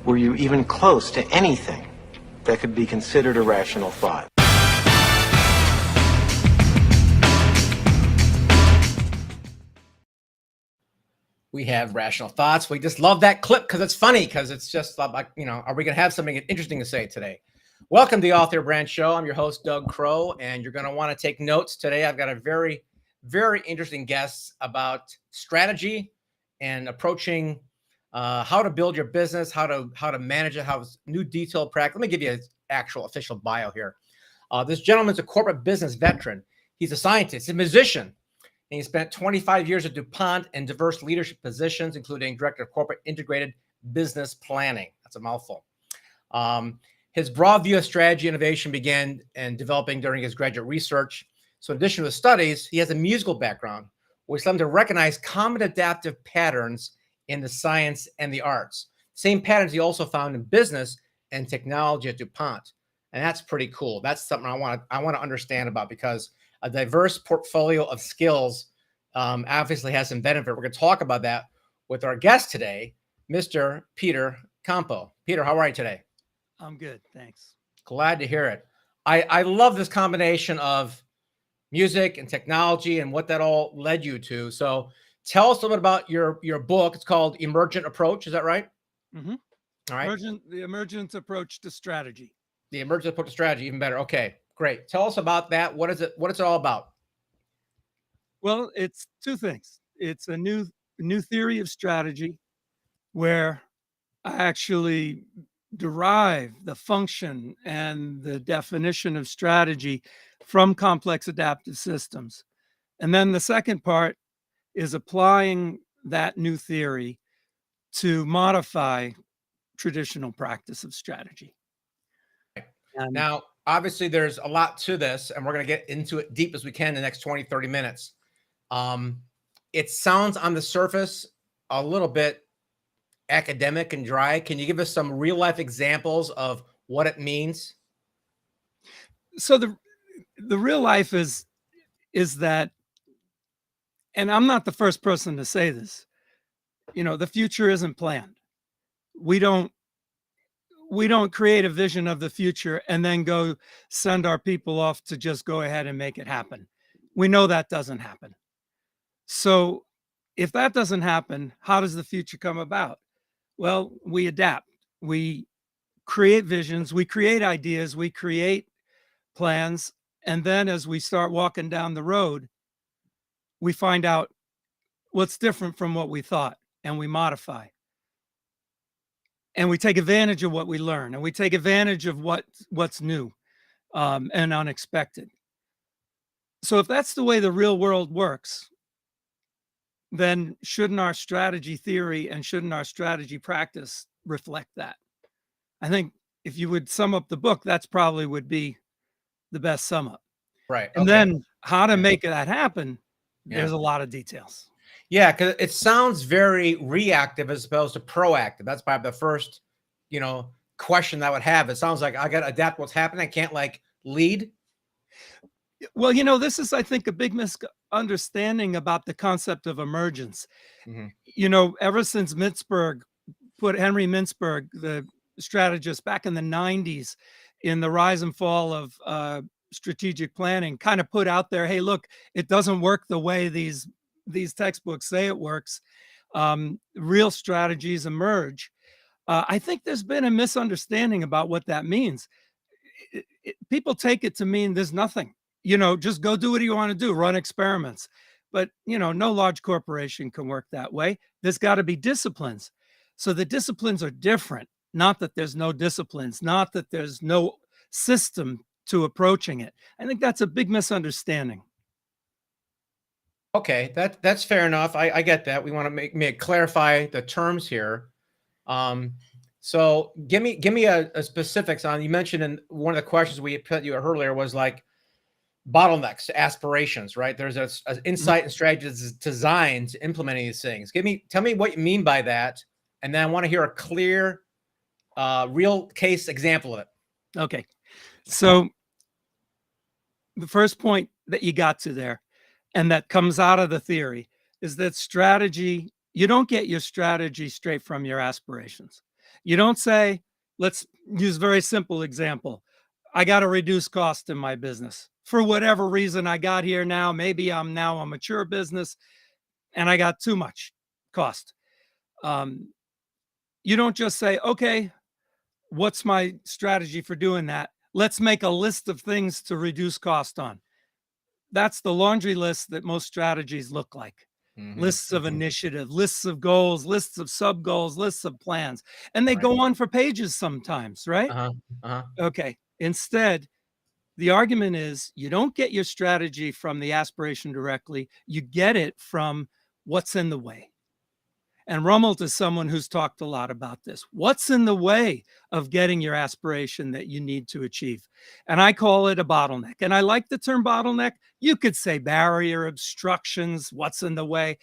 were you even close to anything that could be considered a rational thought? We have rational thoughts. We just love that clip because it's funny, because it's just like, are we going to have something interesting to say today? Welcome to the Author Brand Show. I'm your host, Doug Crow, and you're going to want to take notes today. I've got a very, very interesting guest about strategy and approaching how to build your business, how to manage it, how new detailed practice. Let me give you an actual official bio here. This gentleman's a corporate business veteran. He's a scientist, a musician, and he spent 25 years at DuPont in diverse leadership positions, including Director of Corporate Integrated Business Planning. That's a mouthful. His broad view of strategy innovation began and developing during his graduate research. So in addition to his studies, he has a musical background, which led him to recognize common adaptive patterns in the science and the arts. Same patterns he also found in business and technology at DuPont. And that's pretty cool. That's something I want to understand about, because a diverse portfolio of skills obviously has some benefit. We're going to talk about that with our guest today, Mr. Peter Compo. Peter, how are you today? I'm good, thanks. Glad to hear it. I love this combination of music and technology and what that all led you to. So tell us a little bit about your book. It's called Emergent Approach. Is that right? Mm-hmm. All right. The Emergent Approach to Strategy. The Emergent Approach to Strategy, even better. Okay, great. Tell us about that. What is it all about? Well, it's two things. It's a new theory of strategy where I actually derive the function and the definition of strategy from complex adaptive systems. And then the second part is applying that new theory to modify traditional practice of strategy. Now, obviously, there's a lot to this, and we're going to get into it deep as we can in the next 20, 30 minutes. It sounds on the surface a little bit academic and dry. Can you give us some real life examples of what it means? So the real life is that, and I'm not the first person to say this, the future isn't planned. We don't create a vision of the future and then go send our people off to just go ahead and make it happen. We know that doesn't happen. So if that doesn't happen, how does the future come about? Well, we adapt. We create visions, we create ideas, we create plans. And then as we start walking down the road, we find out what's different from what we thought, and we modify. And we take advantage of what we learn, and we take advantage of what's new and unexpected. So if that's the way the real world works, then shouldn't our strategy theory and shouldn't our strategy practice reflect that? I think if you would sum up the book, that's probably would be the best sum up. Right. And then how to make that happen, there's a lot of details. Yeah, because it sounds very reactive as opposed to proactive. That's probably the first, question that I would have. It sounds like I got to adapt what's happening. I can't lead. Well, this is, I think, a big misunderstanding about the concept of emergence. Mm-hmm. Ever since Henry Mintzberg, the strategist back in the 90s, in the rise and fall of strategic planning, kind of put out there, hey, look, it doesn't work the way these textbooks say it works. Real strategies emerge. I think there's been a misunderstanding about what that means. People take it to mean there's nothing. Just go do what you want to do, run experiments. But, no large corporation can work that way. There's got to be disciplines. So the disciplines are different. Not that there's no disciplines, not that there's no system to approaching it. I think that's a big misunderstanding. Okay, that's fair enough. I get that. We want to clarify the terms here. So give me a specifics on, you mentioned in one of the questions we put you earlier was bottlenecks, aspirations, right? There's an insight and strategies designed to implementing these things. Tell me what you mean by that. And then I want to hear a clear, real case example of it. Okay. So the first point that you got to there, and that comes out of the theory, is that strategy, you don't get your strategy straight from your aspirations. You don't say, let's use a very simple example. I got to reduce cost in my business. For whatever reason, I got here now. Maybe I'm now a mature business and I got too much cost. You don't just say, okay, what's my strategy for doing that? Let's make a list of things to reduce cost on. That's the laundry list that most strategies look like. Lists of initiative, lists of goals, lists of sub goals, lists of plans. And they go on for pages sometimes, right? Okay. Instead, the argument is you don't get your strategy from the aspiration directly. You get it from what's in the way. And Rumelt is someone who's talked a lot about this. What's in the way of getting your aspiration that you need to achieve? And I call it a bottleneck. And I like the term bottleneck. You could say barrier, obstructions, what's in the way.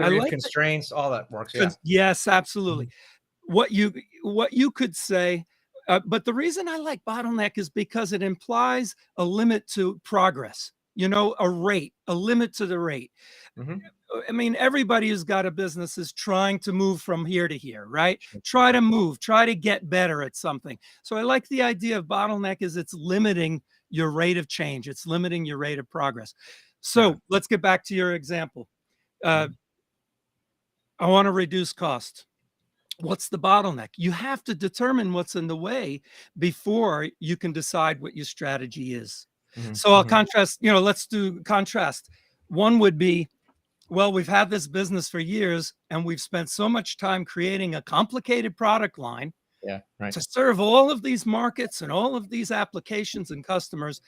I like constraints, all that works. Yeah. Yes, absolutely. What you could say, but the reason I like bottleneck is because it implies a limit to progress, a rate, a limit to the rate. I mean, everybody who's got a business is trying to move from here to here, right? Try to move, try to get better at something. So I like the idea of bottleneck is it's limiting your rate of change. It's limiting your rate of progress. So let's get back to your example. I want to reduce cost. What's the bottleneck? You have to determine what's in the way before you can decide what your strategy is. So I'll contrast, let's do contrast. One would be, well, we've had this business for years and we've spent so much time creating a complicated product line to serve all of these markets and all of these applications and customers.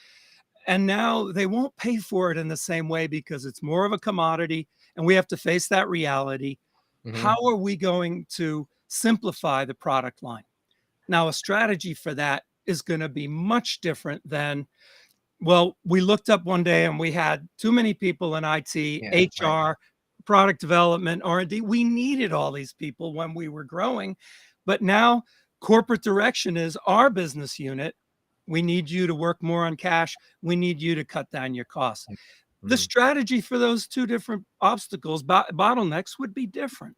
And now they won't pay for it in the same way because it's more of a commodity and we have to face that reality. How are we going to simplify the product line? Now, a strategy for that is going to be much different than, well, we looked up one day and we had too many people in IT, HR, product development, R&D. We needed all these people when we were growing. But now corporate direction is our business unit. We need you to work more on cash. We need you to cut down your costs. The strategy for those two different obstacles, bottlenecks, would be different,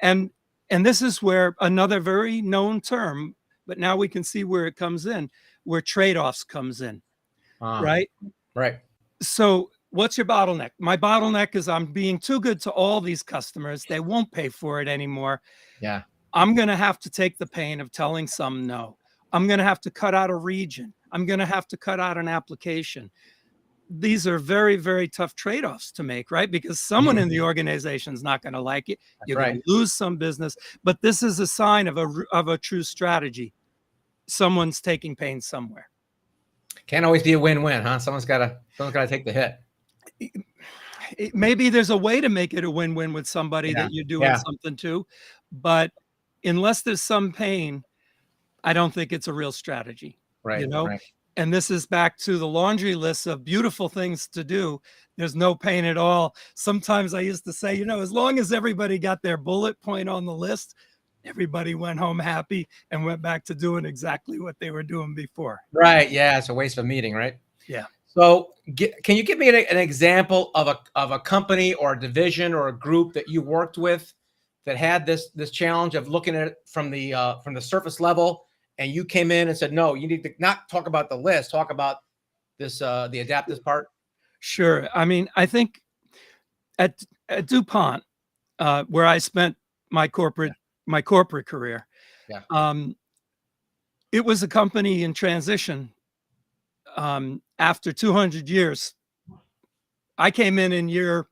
And this is where another very known term, but now we can see where it comes in, where trade-offs comes in, right? Right. So what's your bottleneck? My bottleneck is I'm being too good to all these customers. They won't pay for it anymore. Yeah. I'm going to have to take the pain of telling some no. I'm going to have to cut out a region. I'm going to have to cut out an application. These are very, very tough trade-offs to make, right? Because someone in the organization is not going to like it. You're going to lose some business, but this is a sign of a true strategy. Someone's taking pain somewhere. Can't always be a win-win, huh? Someone's got to take the hit. Maybe there's a way to make it a win-win with somebody that you're doing something to, but unless there's some pain, I don't think it's a real strategy. Right. Right. And this is back to the laundry list of beautiful things to do. There's no pain at all. Sometimes I used to say, as long as everybody got their bullet point on the list, everybody went home happy and went back to doing exactly what they were doing before. Right. Yeah. It's a waste of a meeting, right? Yeah. So can you give me an example of a company or a division or a group that you worked with that had this challenge of looking at it from the surface level, and you came in and said, no, you need to not talk about the list, talk about this, the adapt this part? Sure. I mean, I think at DuPont, where I spent my corporate career, it was a company in transition. After 200 years, I came in year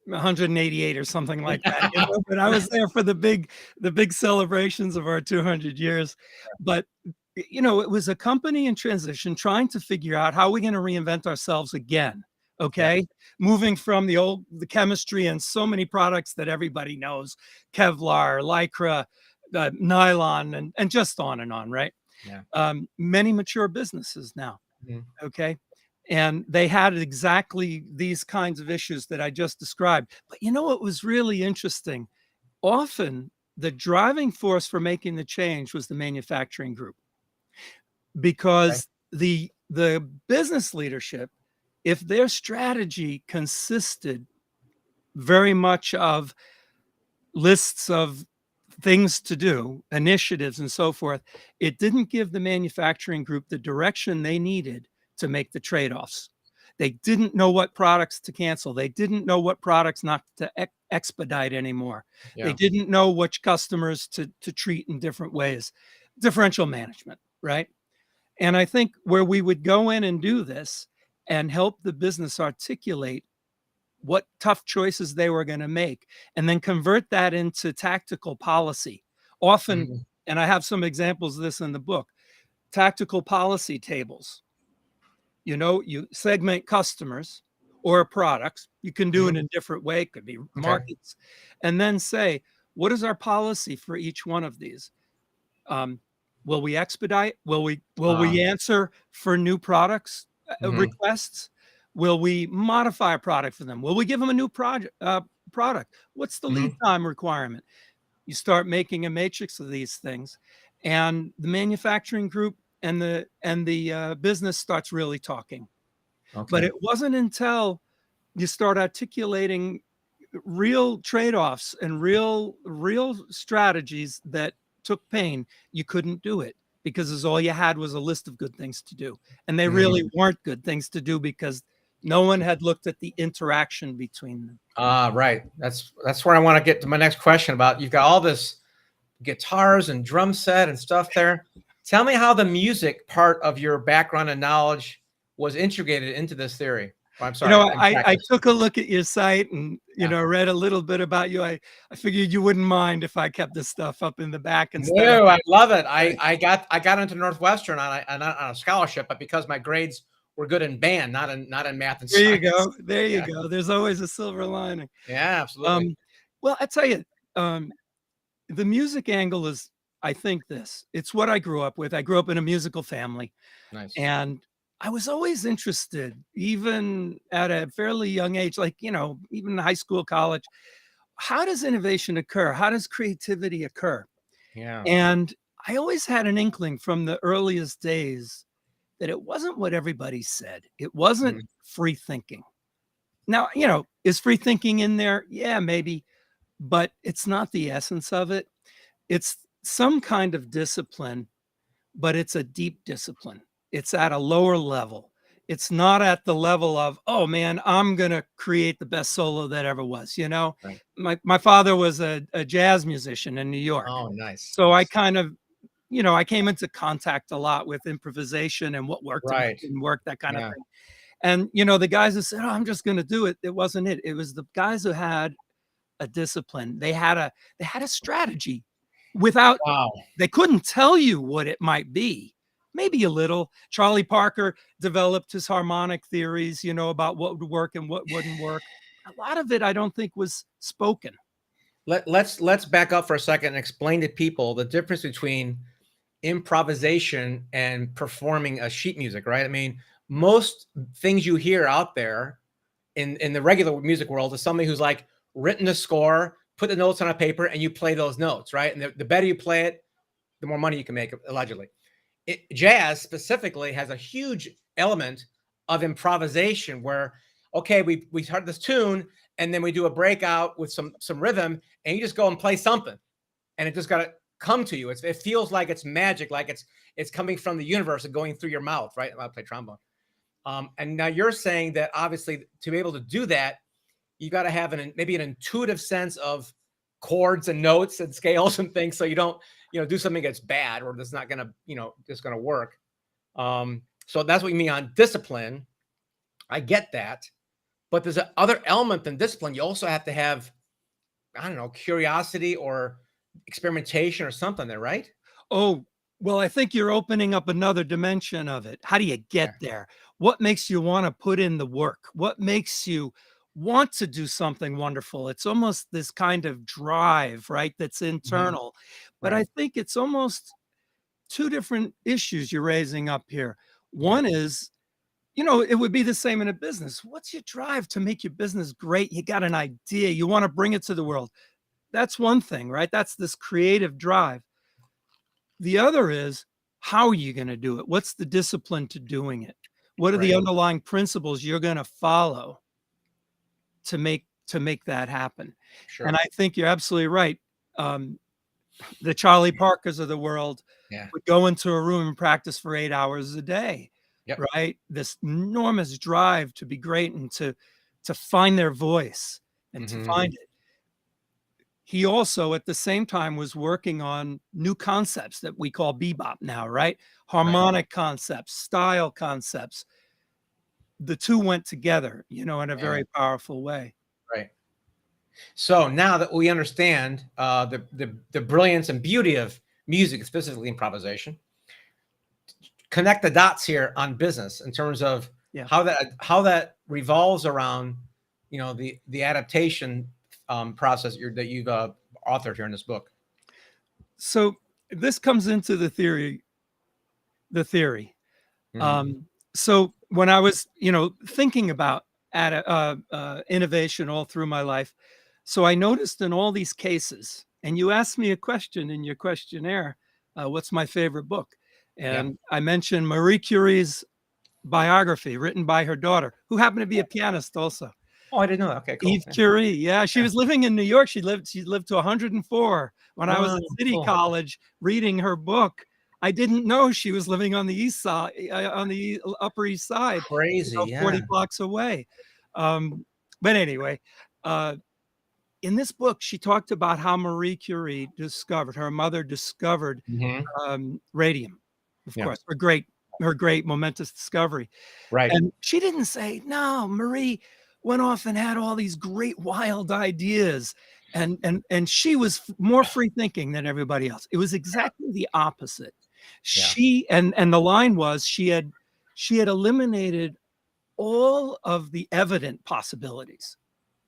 188 or something like that, but I was there for the big celebrations of our 200 years. But it was a company in transition trying to figure out how we're going to reinvent ourselves again. Okay. Moving from the chemistry and so many products that everybody knows, Kevlar, Lycra, nylon, and just on and on. Right. Yeah. Many mature businesses now. Okay. And they had exactly these kinds of issues that I just described. But what was really interesting? Often the driving force for making the change was the manufacturing group, because the business leadership, if their strategy consisted very much of lists of things to do, initiatives and so forth, it didn't give the manufacturing group the direction they needed to make the trade-offs. They didn't know what products to cancel. They didn't know what products not to expedite anymore. They Yeah. didn't know which customers to treat in different ways. Differential management, right? And I think where we would go in and do this and help the business articulate what tough choices they were going to make, and then convert that into tactical policy. Often, Mhm. and I have some examples of this in the book, tactical policy tables. You segment customers or products. You can do it Mhm. in different way. It could be Okay. markets, and then say, what is our policy for each one of these? Um, will we expedite? Will we Um, answer for new products mhm. requests? Will we modify a product for them? Will we give them a new product? What's the lead Mhm. time requirement? You start making a matrix of these things, and the manufacturing group and the business starts really talking. But Okay. it wasn't until you start articulating real trade-offs and real strategies that took pain, you couldn't do it because all you had was a list of good things to do, and they really Mhm. weren't good things to do because no one had looked at the interaction between them. Right. That's where I want to get to my next question about. You've got all this guitars and drum set and stuff there. Tell me how the music part of your background and knowledge was integrated into this theory. Or, I'm sorry, in I practice. took a look at your site and Yeah. read a little bit about you. I figured you wouldn't mind if I kept this stuff up in the back instead of No, I love it. right. I got into Northwestern on a scholarship, but because my grades were good in band, not in math and There you science. go. There you Yeah. go. There's always a silver lining. Yeah, absolutely. Um, well, I tell you, um, the music angle is, I think this. It's what I grew up with. I grew up in a musical family, Nice. and I was always interested, even at a fairly young age, like, even in high school, college. How does innovation occur? How does creativity occur? Yeah. And I always had an inkling from the earliest days that it wasn't what everybody said. It wasn't Mhm. free thinking. Now, is free thinking in there? Yeah, maybe, but it's not the essence of it. It's some kind of discipline, but it's a deep discipline. It's at a lower level. It's not at the level of, oh man, I'm going to create the best solo that ever was. Right. My father was a jazz musician in New York. Oh, nice, So I nice. kind of, I came into contact a lot with improvisation and what worked and what Right. didn't work, that kind of Yeah. thing. And, the guys who said, oh, I'm just going to do it. It wasn't it. It was the guys who had a discipline. They had a strategy without Wow. they couldn't tell you what it might be. Maybe a little. Charlie Parker developed his harmonic theories, about what would work and what wouldn't work. A lot of it I don't think was spoken. Let's back up for a second and explain to people the difference between improvisation and performing a sheet music, right? I mean, most things you hear out there in the regular music world is somebody who's like written a score, put the notes on a paper, and you play those notes, right? And the better you play it, the more money you can make, allegedly. Jazz specifically has a huge element of improvisation where, okay, we heard this tune, and then we do a breakout with some rhythm, and you just go and play something, and it just got to come to you. It feels like it's magic, like it's coming from the universe and going through your mouth, right? I play trombone. And now you're saying that obviously to be able to do that, you got to have maybe an intuitive sense of chords and notes and scales and things, so you don't do something that's bad or that's not gonna just gonna work. So that's what you mean on discipline. I get that, but there's another element than discipline. You also have to have, I don't know, curiosity or experimentation or something there, right? Oh, well, I think you're opening up another dimension of it. How do you Yeah. get there? What makes you want to put in the work? What makes you want to do something wonderful? It's almost this kind of drive, right? That's Mhm. internal. But Right. I think it's almost two different issues you're raising up here. Okay. One is, it would be the same in a business. What's your drive to make your business great? You got an idea, you want to bring it to the world. That's one thing, right? That's this creative drive. The other is, how are you going to do it? What's the discipline to doing it? What are the Right. underlying principles you're going to follow to make that happen? And Sure. I think you're absolutely right. Um, the Charlie Parkers of the world Yeah. would go into a room and practice for 8 hours a day, Yep. right? This enormous drive to be great and to find their voice and to find it. He also, at the same time, was working on new concepts that we call bebop now, right? Harmonic concepts, style concepts. The two went together, in a very powerful way. Right. So now that we understand the brilliance and beauty of music, specifically improvisation, connect the dots here on business in terms of how that revolves around, the adaptation process that you've authored here in this book. So this comes into the theory. So when I was, thinking about innovation all through my life, so I noticed in all these cases, and you asked me a question in your questionnaire, what's my favorite book? And I mentioned Marie Curie's biography written by her daughter, who happened to be a pianist also. Oh, I didn't know that. Okay, cool. Eve Curie. Yeah, she was living in New York. She lived to 104. When I was at City College reading her book, I didn't know she was living on the east side, on the Upper East Side. Crazy, 40 blocks away. But anyway, in this book, she talked about how Marie Curie her mother discovered radium, of course, her great momentous discovery. Right. And she didn't say, no, Marie went off and had all these great wild ideas. And she was more free thinking than everybody else. It was exactly the opposite. She and the line was she had eliminated all of the evident possibilities.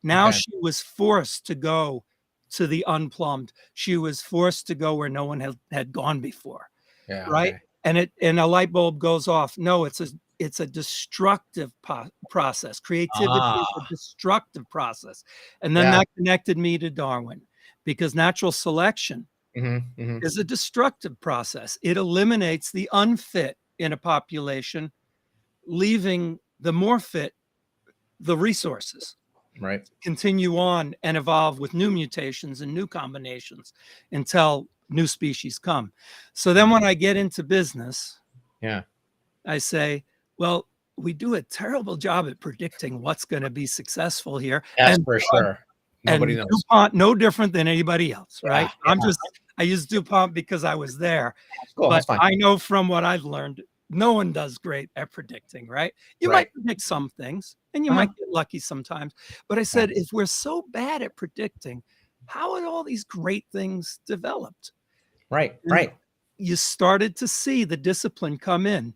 Now she was forced to go to the unplumbed. She was forced to go where no one had gone before. Yeah, right. Okay. And a light bulb goes off. No, it's a destructive process. Creativity is a destructive process. And then that connected me to Darwin, because natural selection is a destructive process. It eliminates the unfit in a population, leaving the more fit the resources. Right. Continue on and evolve with new mutations and new combinations until new species come. So then when I get into business, I say, well, we do a terrible job at predicting what's going to be be successful here. For sure. Nobody knows. DuPont, no different than anybody else, right? I use DuPont because I was there. Cool, but I know from what I've learned, no one does great at predicting, right? You might predict some things and you might get lucky sometimes. But I said, if we're so bad at predicting, how had all these great things developed? Right. You started to see the discipline come in.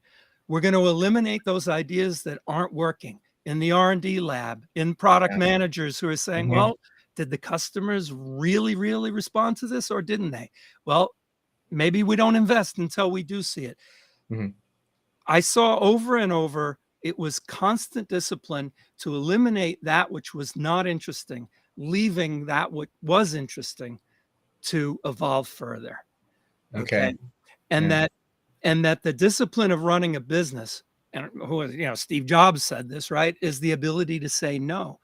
We're going to eliminate those ideas that aren't working in the R&D lab, in product managers who are saying, well, did the customers really, really respond to this or didn't they? Well, maybe we don't invest until we do see it. I saw over and over, it was constant discipline to eliminate that which was not interesting, leaving that what was interesting to evolve further. Okay. And that the discipline of running a business, and Steve Jobs said this, right, is the ability to say no.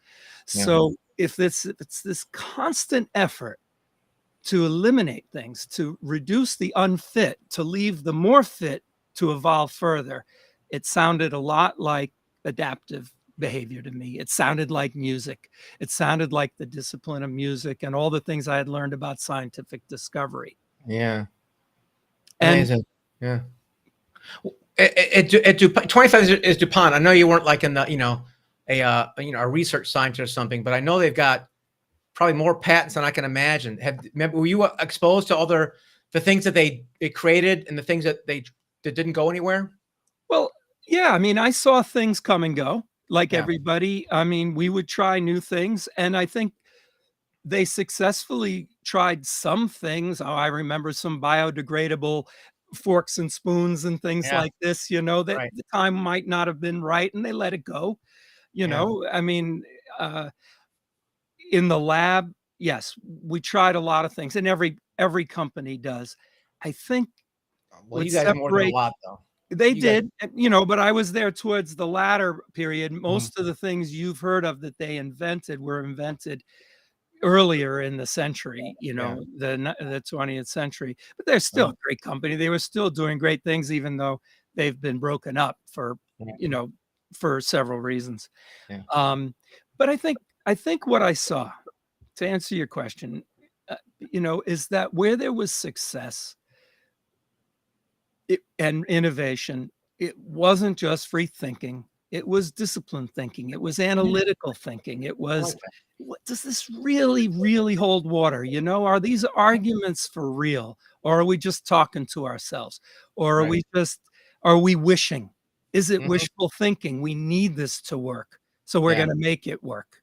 So if it's this constant effort to eliminate things, to reduce the unfit, to leave the more fit to evolve further, it sounded a lot like adaptive behavior to me. It sounded like music. It sounded like the discipline of music and all the things I had learned about scientific discovery. Yeah. Amazing. And at DuPont, 25 is DuPont. I know you weren't like in the, a research scientist or something, but I know they've got probably more patents than I can imagine. Were you exposed to the things that they created and the things that didn't go anywhere? Well, yeah. I mean, I saw things come and go like everybody. I mean, we would try new things, and I think they successfully tried some things. Oh, I remember some biodegradable forks and spoons and things like this, that the time might not have been right, and they let it go. I mean, in the lab, yes, we tried a lot of things, and every company does. I think you guys more than a lot, though. They did, but I was there towards the latter period. Most of the things you've heard of that they invented were invented earlier in the century, Yeah. the 20th century, but they're still a great company. They were still doing great things, even though they've been broken up for, Yeah. for several reasons. Yeah. But I think what I saw, to answer your question, is that where there was success and innovation, it wasn't just free thinking. It was disciplined thinking. It was analytical thinking. It I was, like that. does this really, really hold water? Are these arguments for real? Or are we just talking to ourselves? Or Right. are we wishing? Is it Mhm. wishful thinking? We need this to work, so we're Yeah. going to make it work.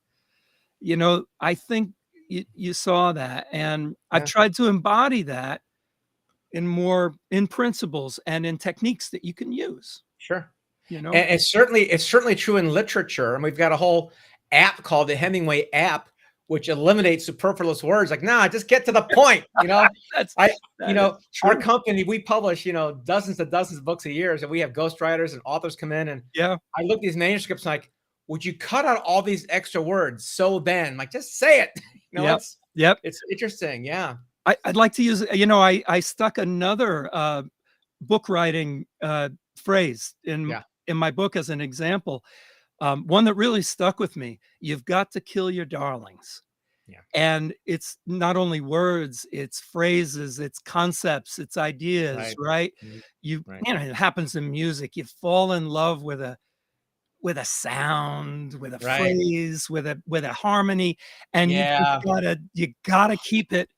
I think you saw that. And I've Yeah. tried to embody that in principles and in techniques that you can use, Sure. you know? And it's certainly true in literature, and we've got a whole app called the Hemingway app, which eliminates superfluous words. Like, nah, just get to the point. That's I, that is our true. company, we publish, dozens and dozens of books a year, and we have ghostwriters and authors come in, and Yeah. I look at these manuscripts like, would you cut out all these extra words? So then, like, just say it. Yep. It's Yep. it's interesting. Yeah. I'd like to use, I stuck another book writing phrase Yeah. in my book as an example. One that really stuck with me. You've got to kill your darlings. Yeah. And it's not only words, it's phrases, it's concepts, it's ideas, Right. right? Mhm. You, Right. it happens in music. You fall in love with a sound, with a Right. phrase, with a harmony, and Yeah. you gotta keep it.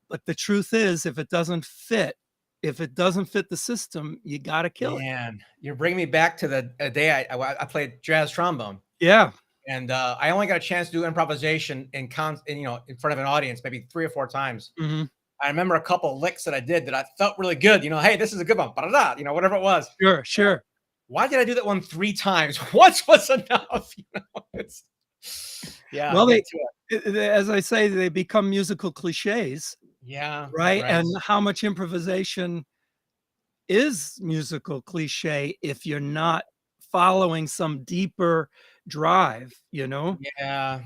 But the truth is, if it doesn't fit the system, you gotta kill it. Man, you're bringing me back to the day I played jazz trombone. Yeah. And I only got a chance to do improvisation in front of an audience, maybe 3 or 4 times. Mhm. I remember a couple of licks that I did that I felt really good. Hey, this is a good one. Ba-da-da, whatever it was. Sure, sure. Why did I do that one 3 times? Once was enough. It's yeah, Well, get to it. as I say, they become musical cliches, Yeah, right? right. And how much improvisation is musical cliche if you're not following some deeper drive, Yeah.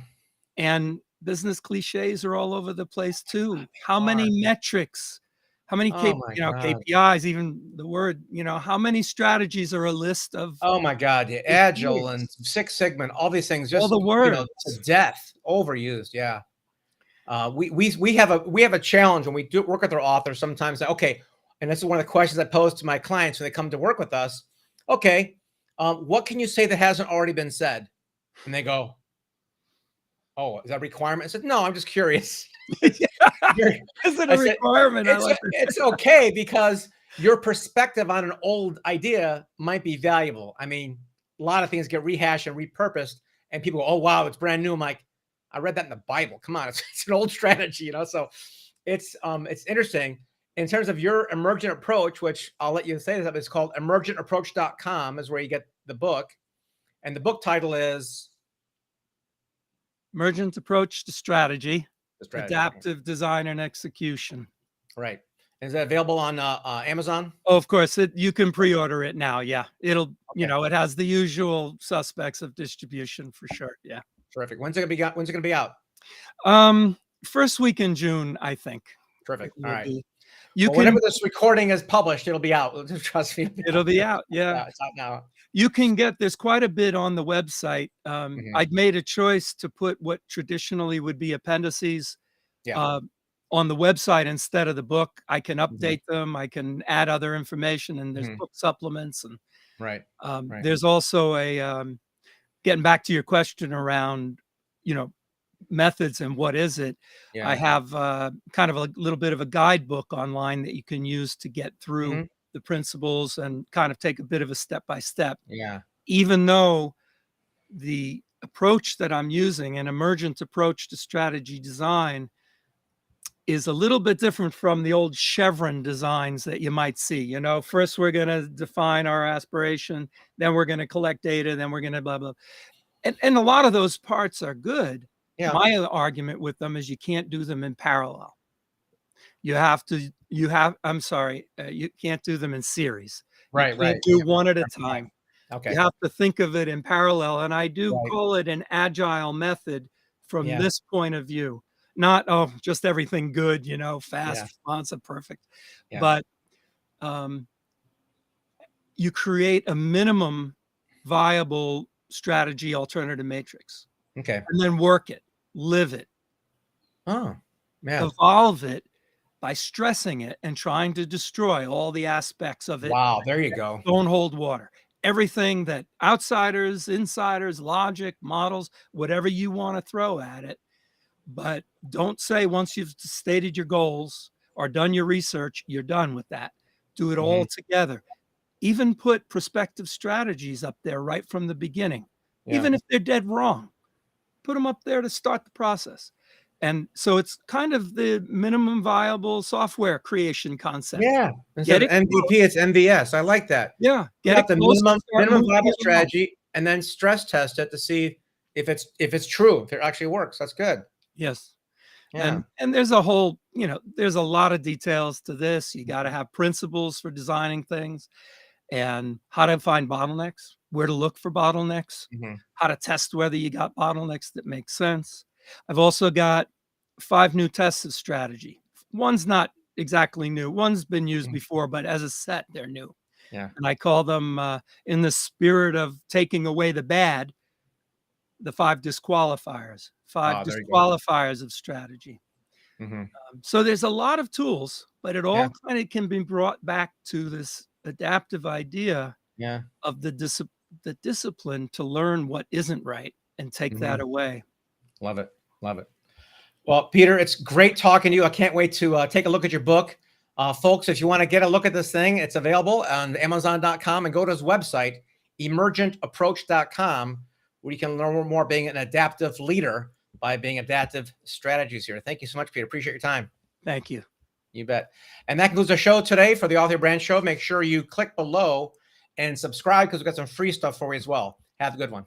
And business cliches are all over the place too. How Are. many metrics? How many Oh my God. KPIs, even the word, how many strategies are a list of Oh my God. Yeah. Agile and Six Sigma, and all these things all just, the words? to death, overused. Yeah. We have a challenge when we do work with our authors. Sometimes, okay, and this is one of the questions I pose to my clients when they come to work with us. Okay, what can you say that hasn't already been said? And they go, "Oh, is that a requirement?" I said, "No, I'm just curious." Is it I a said, requirement? I "It's like it. it's okay because your perspective on an old idea might be valuable." I mean, a lot of things get rehashed and repurposed, and people go, "Oh wow, it's brand new." I'm like, I read that in the Bible. Come on, it's an old strategy, So it's interesting in terms of your emergent approach, which I'll let you say this. It's called emergentapproach.com is where you get the book, and the book title is Emergent approach to strategy, the strategy. Okay. adaptive design and execution. Right? Is that available on Amazon? Oh, of course, you can pre-order it now. Yeah, it'll, Okay, it has the usual suspects of distribution for sure. Yeah. terrific. When's it gonna be out? First week in June, I think. Terrific. It All will right. be. You Well, can. whenever this recording is published, it'll be out. Trust me. It'll be out. Yeah. Yeah, it's out now. You can get. There's quite a bit on the website. Mhm. I'd made a choice to put what traditionally would be appendices Yeah. on the website instead of the book. I can Mhm. update them. I can add other information, and there's Mhm. book supplements, and Right. Right. there's also getting back to your question around, you know, methods and what is it. I Yeah. have kind of a little bit of a guidebook online that you can use to get through Mhm. the principles and kind of take a bit of a step by step, Yeah. even though the approach that I'm using, an emergent approach to strategy design, is a little bit different from the old chevron designs that you might see. First we're going to define our aspiration, then we're going to collect data, then we're going to blah, blah. And a lot of those parts are good. Yeah. My argument with them is you can't do them in parallel. You can't do them in series. You Right. Right. can't do one at a time. Okay. You have to think of it in parallel. And I do Right. call it an agile method from Yeah. this point of view. Not, oh, just everything good, fast, Yeah. responsive, perfect. Yeah. But you create a minimum viable strategy alternative matrix Okay. and then work it, live it, Oh, yeah. evolve it by stressing it and trying to destroy all the aspects of it. Wow. There you go. Don't hold water. Everything that outsiders, insiders, logic, models, whatever you want to throw at it. But don't say once you've stated your goals or done your research, you're done with that. Do it all together. Even put prospective strategies up there right from the beginning, Yeah. even if they're dead wrong. Put them up there to start the process. And so it's kind of the minimum viable software creation concept. Yeah. Instead Get of it MVP, it's MVS. I like that. Yeah, Get get out it the close and start minimum moving viable it along. strategy and then stress test it to see if it's true, if it actually works. That's good. Yes. Yeah. And there's a whole, there's a lot of details to this. You got to have principles for designing things and how to find bottlenecks, where to look for bottlenecks, how to test whether you got bottlenecks that make sense. I've also got 5 new tests of strategy. One's not exactly new. One's been used before, but as a set, they're new. Yeah. And I call them, in the spirit of taking away the bad, the 5 disqualifiers, 5 there you go. disqualifiers of strategy. So there's a lot of tools, but it all kind of can be brought back to this adaptive idea of the discipline to learn what isn't right and take that away. Love it. Love it. Well, Peter, it's great talking to you. I can't wait to take a look at your book. Folks, if you want to get a look at this thing, it's available on Amazon.com, and go to his website, emergentapproach.com, where you can learn more being an adaptive leader by being adaptive strategies here. Thank you so much, Peter. Appreciate your time. Thank you. You bet. And that concludes our show today for the Author Brand Show. Make sure you click below and subscribe because we've got some free stuff for you as well. Have a good one.